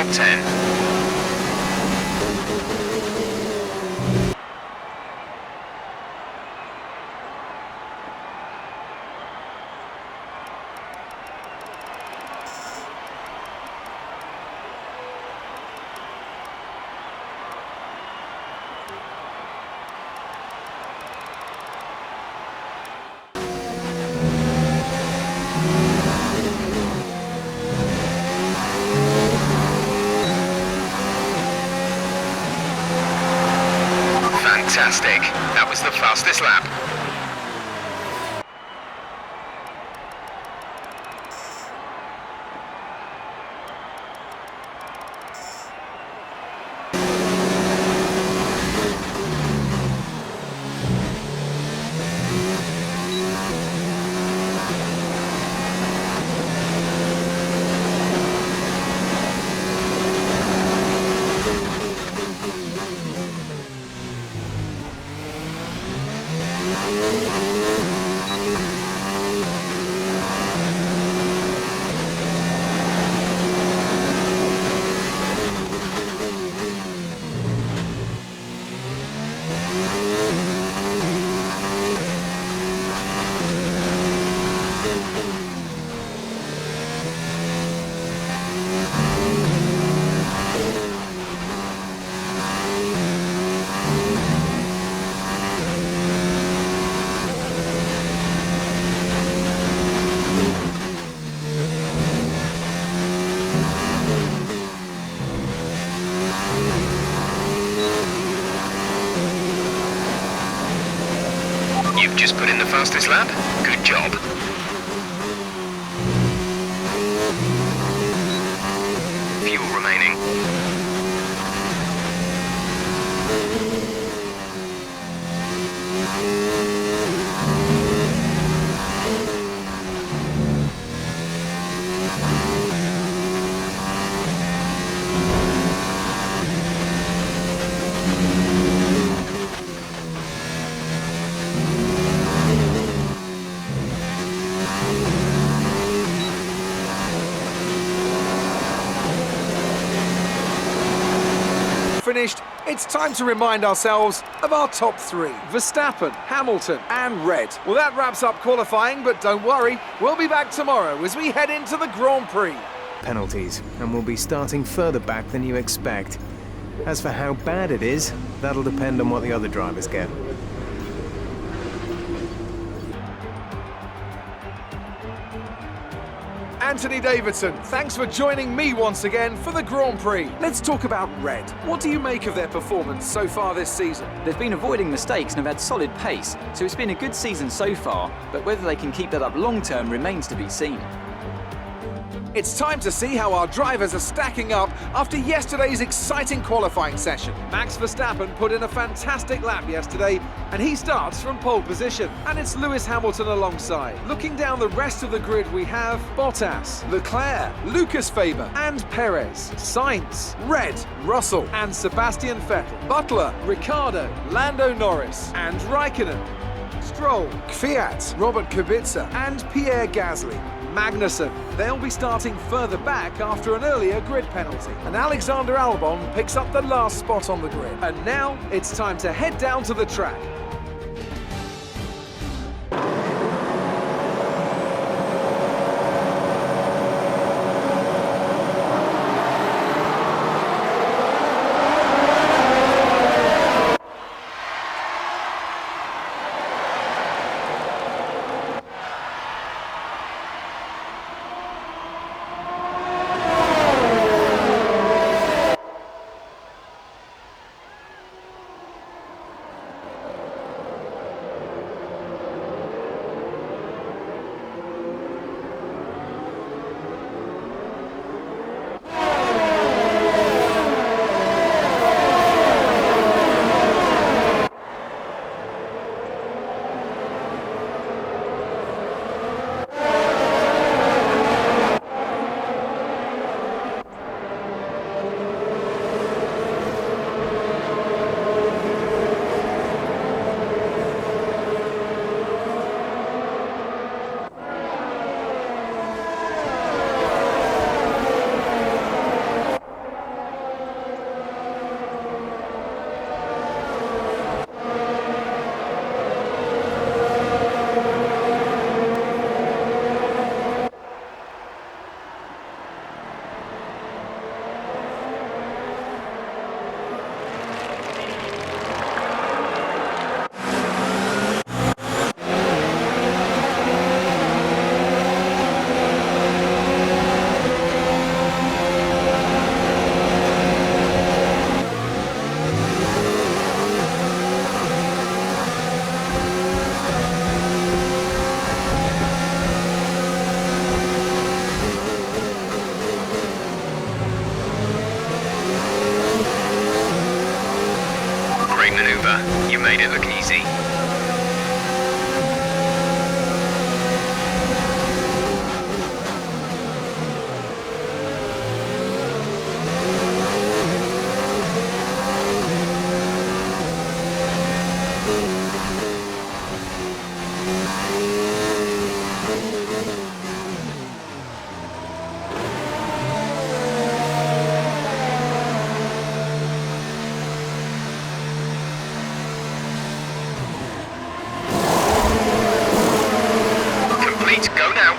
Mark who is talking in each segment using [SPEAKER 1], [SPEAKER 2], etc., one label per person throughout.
[SPEAKER 1] top 10. Fantastic. That was the fastest lap. You've just put in the fastest lap. Good job. Fuel remaining.
[SPEAKER 2] Finished, it's time to remind ourselves of our top three: Verstappen, Hamilton and Red. Well, that wraps up qualifying, but don't worry, we'll be back tomorrow as we head into the Grand Prix.
[SPEAKER 3] Penalties, and we'll be starting further back than you expect. As for how bad it is, that'll depend on what the other drivers get.
[SPEAKER 2] Anthony Davidson, thanks for joining me once again for the Grand Prix. Let's talk about Red. What do you make of their performance so far this season?
[SPEAKER 4] They've been avoiding mistakes and have had solid pace, so it's been a good season so far, but whether they can keep that up long term remains to be seen.
[SPEAKER 2] It's time to see how our drivers are stacking up after yesterday's exciting qualifying session. Max Verstappen put in a fantastic lap yesterday, and he starts from pole position. And it's Lewis Hamilton alongside. Looking down the rest of the grid, we have Bottas, Leclerc, Lucas Faber and Perez, Sainz, Red, Russell and Sebastian Vettel, Butler, Ricciardo, Lando Norris and Raikkonen, Stroll, Kvyat, Robert Kubica and Pierre Gasly. Magnussen. They'll be starting further back after an earlier grid penalty. And Alexander Albon picks up the last spot on the grid. And now it's time to head down to the track.
[SPEAKER 1] driver. You made it look easy. Complete, go now.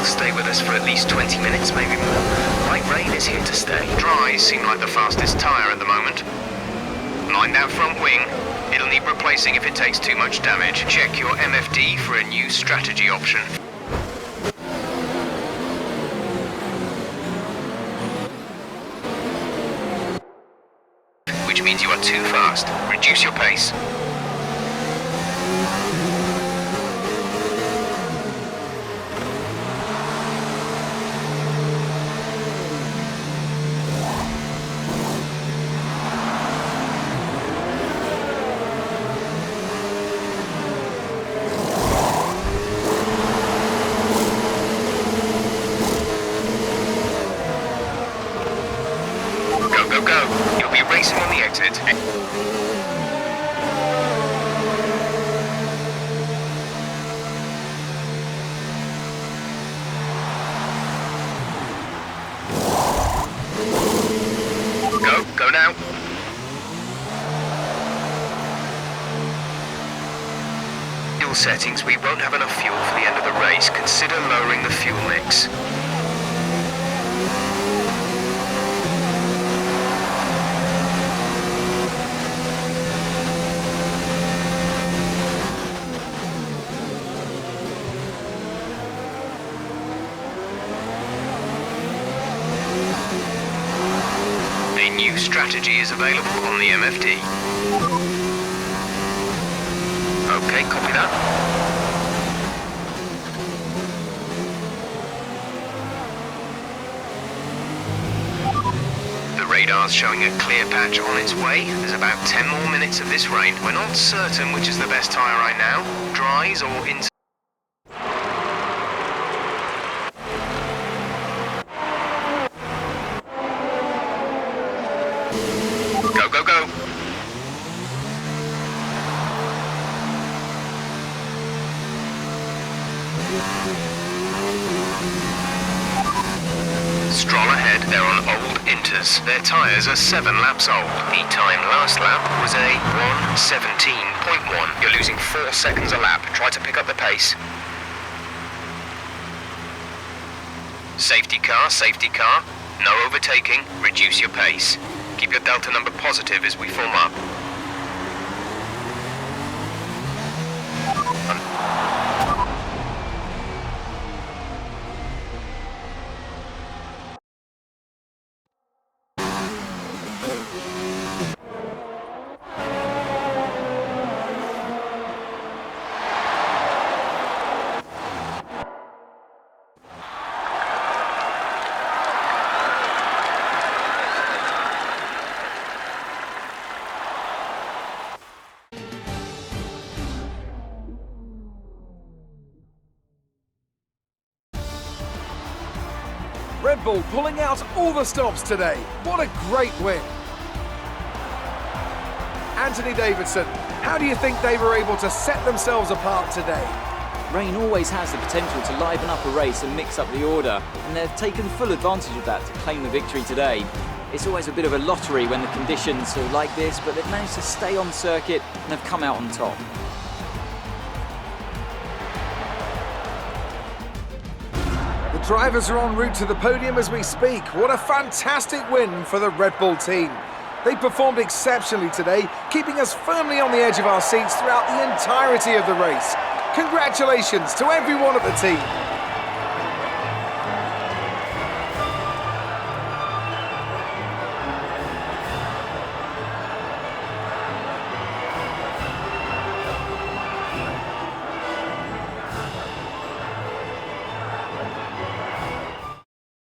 [SPEAKER 1] Stay with us for at least 20 minutes, maybe more. Light rain is here to stay. Dries seem like the fastest tyre at the moment. Mind that front wing. It'll need replacing if it takes too much damage. Check your MFD for a new strategy option. Which means you are too fast. Reduce your pace. Go. You'll be racing on the exit. Go now. Fuel settings, we won't have enough fuel for the end of the race. Consider lowering the fuel mix. A new strategy is available on the MFD. Okay, copy that. The radar's showing a clear patch on its way. There's about 10 more minutes of this rain. We're not certain which is the best tyre right now, dries or in. Go. Stroll ahead, they're on old Inters. Their tyres are 7 laps old. The time last lap was a 1:17.1. You're losing 4 seconds a lap. Try to pick up the pace. Safety car. No overtaking. Reduce your pace. Keep your delta number positive as we form up.
[SPEAKER 2] Red Bull pulling out all the stops today. What a great win. Anthony Davidson, how do you think they were able to set themselves apart today?
[SPEAKER 4] Rain always has the potential to liven up a race and mix up the order, and they've taken full advantage of that to claim the victory today. It's always a bit of a lottery when the conditions are like this, but they've managed to stay on circuit and have come out on top.
[SPEAKER 2] The drivers are en route to the podium as we speak. What a fantastic win for the Red Bull team. They performed exceptionally today, keeping us firmly on the edge of our seats throughout the entirety of the race. Congratulations to everyone at the team.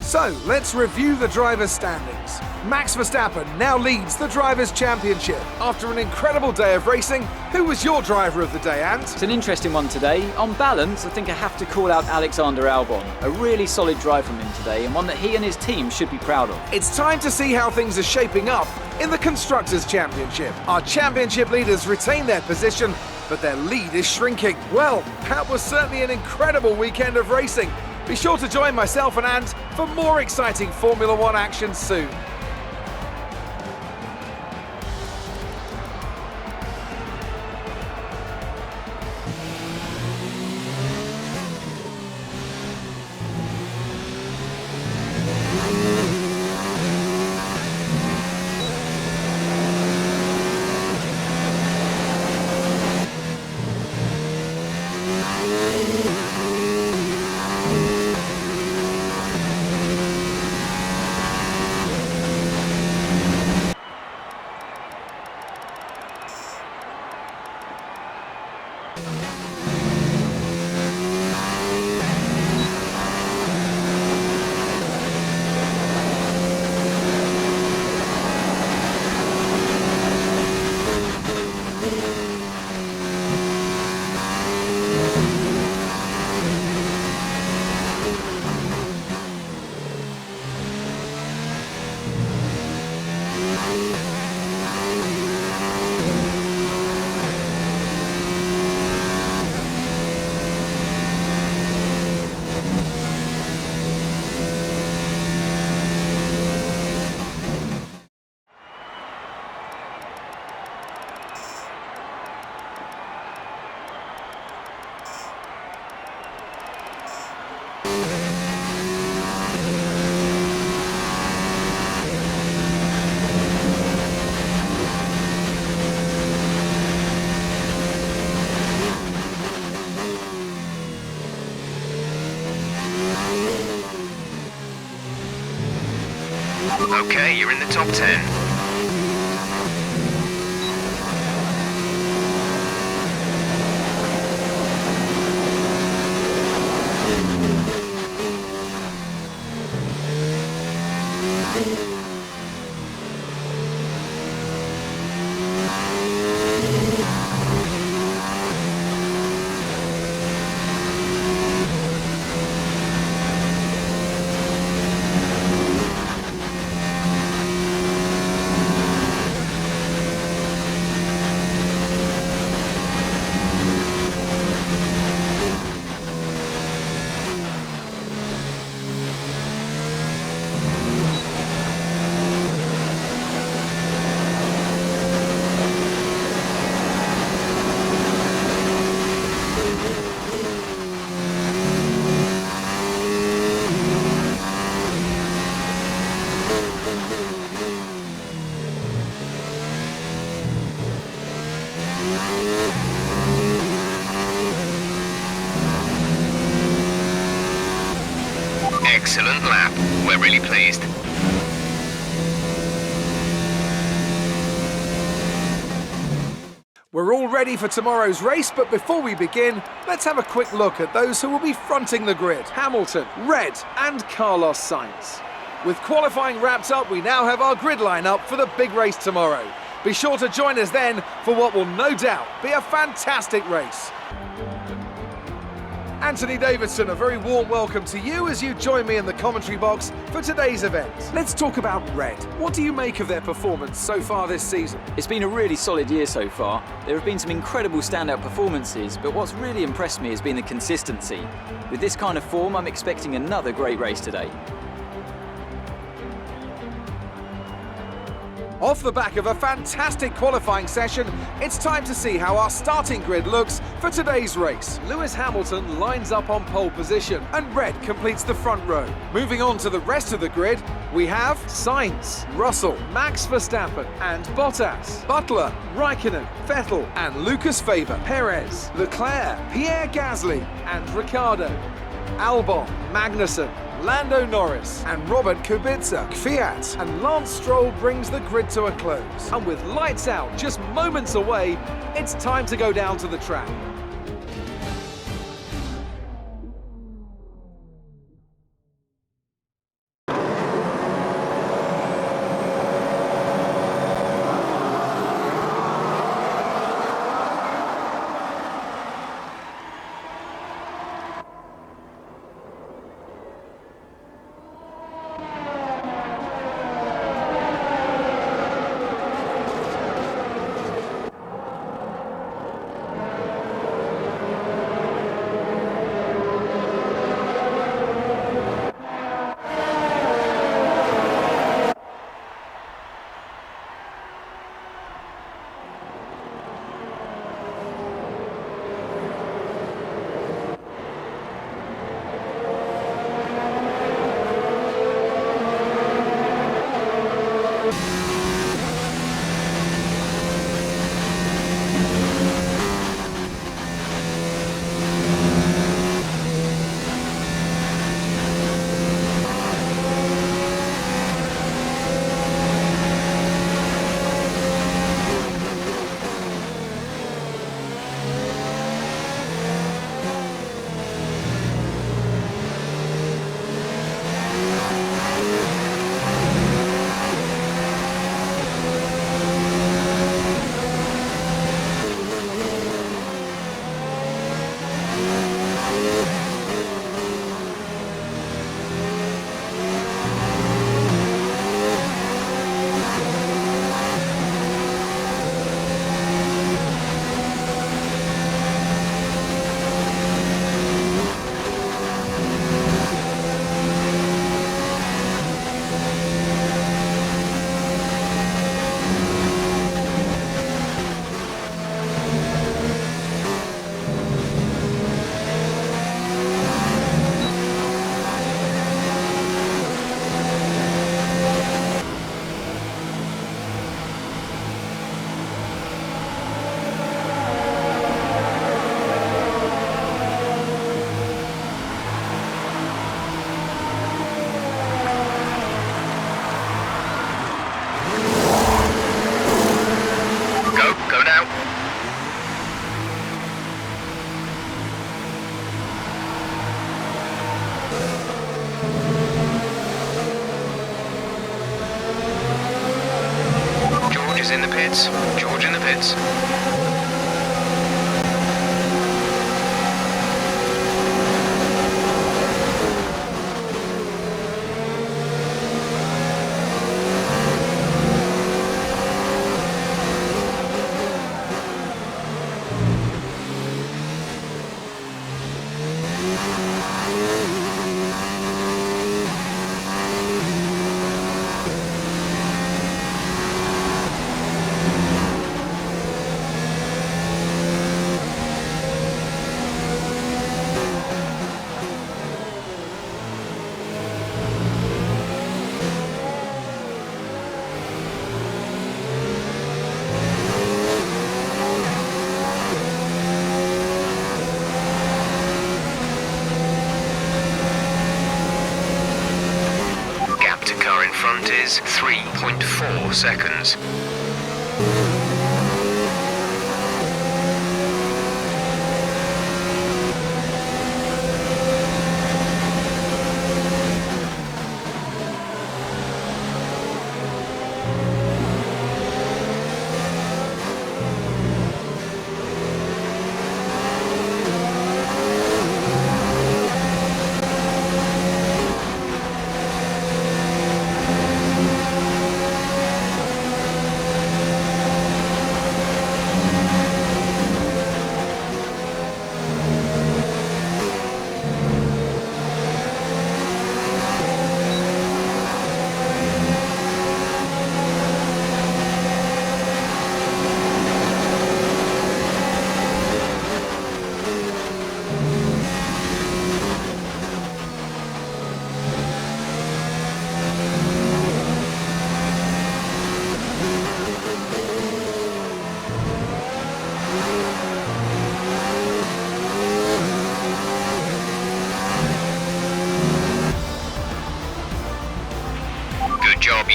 [SPEAKER 2] So, let's review the drivers' standings. Max Verstappen now leads the Drivers' Championship. After an incredible day of racing, who was your driver of the day, Ant?
[SPEAKER 4] It's an interesting one today. On balance, I think I have to call out Alexander Albon. A really solid drive from him today, and one that he and his team should be proud of.
[SPEAKER 2] It's time to see how things are shaping up in the Constructors' Championship. Our championship leaders retain their position, but their lead is shrinking. Well, that was certainly an incredible weekend of racing. Be sure to join myself and Ant for more exciting Formula One action soon.
[SPEAKER 1] Okay, you're in the top 10. Excellent lap. We're really pleased.
[SPEAKER 2] We're all ready for tomorrow's race, but before we begin, let's have a quick look at those who will be fronting the grid. Hamilton, Red, and Carlos Sainz. With qualifying wrapped up, we now have our grid lineup for the big race tomorrow. Be sure to join us then for what will no doubt be a fantastic race. Anthony Davidson, a very warm welcome to you as you join me in the commentary box for today's event. Let's talk about Red. What do you make of their performance so far this season?
[SPEAKER 4] It's been a really solid year so far. There have been some incredible standout performances, but what's really impressed me has been the consistency. With this kind of form, I'm expecting another great race today.
[SPEAKER 2] Off the back of a fantastic qualifying session, it's time to see how our starting grid looks for today's race. Lewis Hamilton lines up on pole position and red completes the front row. Moving on to the rest of the grid, we have Sainz, Russell, Max Verstappen and Bottas, Butler, Raikkonen, Vettel and Lucas Faber, Perez, Leclerc, Pierre Gasly and Ricciardo, Albon, Magnussen, Lando Norris and Robert Kubica, Kvyat and Lance Stroll brings the grid to a close. And with lights out just moments away, it's time to go down to the track.
[SPEAKER 1] In the pits. George in the pits. Front is 3.4 seconds.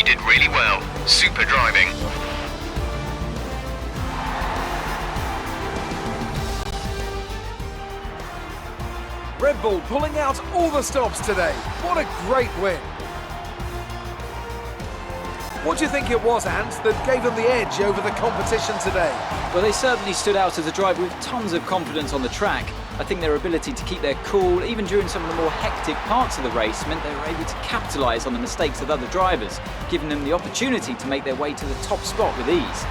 [SPEAKER 1] did really well. Super driving.
[SPEAKER 2] Red Bull pulling out all the stops today. What a great win. What do you think it was, Ant, that gave them the edge over the competition today?
[SPEAKER 4] Well, they certainly stood out as a driver with tons of confidence on the track. I think their ability to keep their cool, even during some of the more hectic parts of the race, meant they were able to capitalise on the mistakes of other drivers, giving them the opportunity to make their way to the top spot with ease.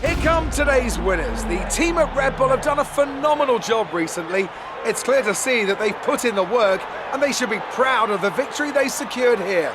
[SPEAKER 2] Here come today's winners. The team at Red Bull have done a phenomenal job recently. It's clear to see that they've put in the work and they should be proud of the victory they secured here.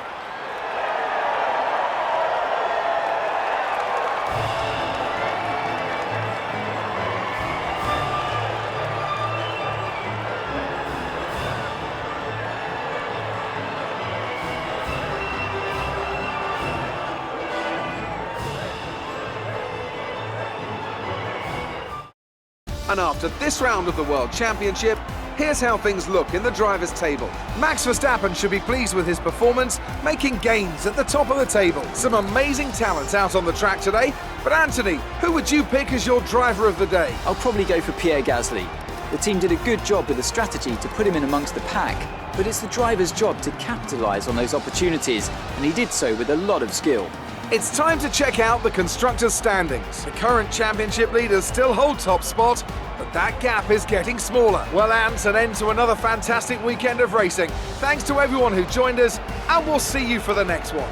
[SPEAKER 2] And after this round of the World Championship, here's how things look in the drivers' table. Max Verstappen should be pleased with his performance, making gains at the top of the table. Some amazing talent out on the track today, but Anthony, who would you pick as your driver of the day?
[SPEAKER 4] I'll probably go for Pierre Gasly. The team did a good job with the strategy to put him in amongst the pack, but it's the driver's job to capitalise on those opportunities, and he did so with a lot of skill.
[SPEAKER 2] It's time to check out the constructors' standings. The current championship leaders still hold top spot, but that gap is getting smaller. Well, Ant, an end to another fantastic weekend of racing. Thanks to everyone who joined us, and we'll see you for the next one.